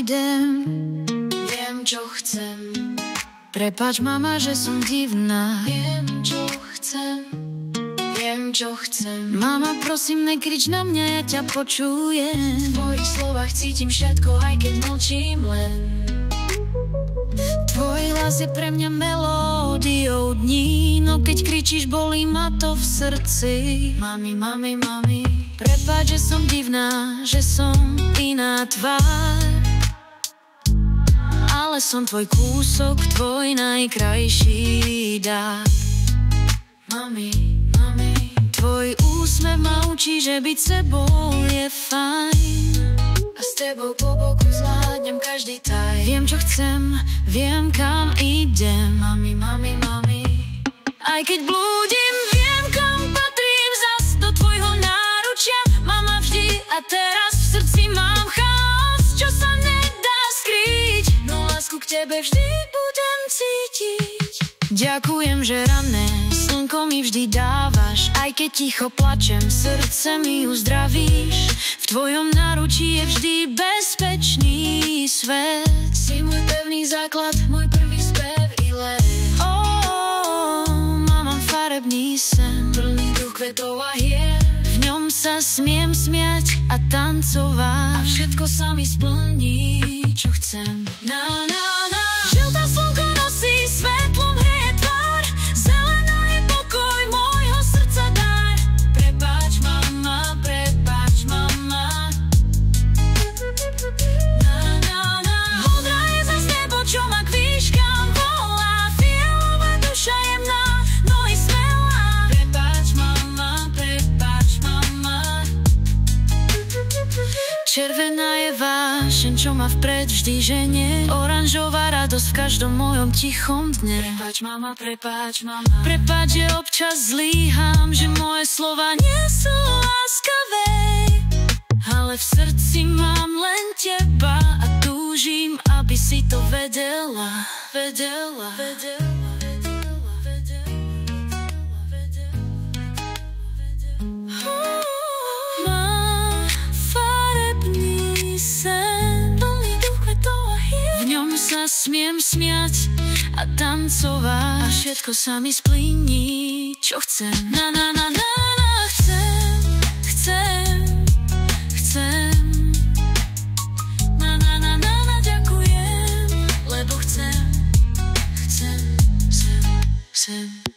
idem. Viem, čo chcem. Prepáč, mama, že som divná. Viem, čo chcem. Viem, čo chcem. Mama, prosím, nekrič na mňa, ja ťa počujem. V tvojich slovách cítim všetko, aj keď mlčím len. Tvoj hlas je pre mňa melódiou dní, no keď kričíš, bolí ma to v srdci. Mami, mami, mami, prepáč, že som divná, že som iná tvár, ale som tvoj kúsok, tvoj najkrajší dar. Mami, mami, tvoj úsmev ma učí, že byť sebou je fajn, a s tebou po boku zvládnem každý taj. Viem, čo chcem, viem, kam idem. Mami, mami, mami, aj keď blúdim, viem, kam patrím. Zas do tvojho náručia, mama, vždy a teraz v srdci mám chaos, čo sa nedá skryť, no lásku k tebe vždy budem cítiť. Ďakujem, že ranné slnko mi vždy dávaš, aj keď ticho plačem, srdce mi uzdravíš. V tvojom náručí je vždy bezpečný svet. Si môj pevný základ, môj prvý spev i let. Mám farebný sen, plný duch kvetov a hier. V ňom sa smiem smiať a tancovať, a všetko sa mi splní, čo chcem. Na, na, na. Žltá slnko nosí svetlo, hreje tvár. Zelená je pokoj môjho srdca dar. Prepáč, mama, prepáč, mama. Na, na, na. Modrá je zas nebo, čo ma k výškam volá. Fialová duša jemná, nohy smelá. Prepáč, mama, prepáč, mama. Červená je vášeň, čo ma vpred vždy ženie. Oranžová radosť v každom mojom tichom dne. Prepáč, mama, prepáč, mama. Prepáč, že občas zlíham, že moje slova nie sú láskavé, ale v srdci mám len teba a túžim, aby si to vedela. Vedela, vedela. Smiem smiať a tancovať, a všetko sa mi splní, čo chcem. Na, na, na, na, na. Chcem, chcem, chcem. Na, na, na, na, na, ďakujem, lebo chcem, chcem, chcem, chcem.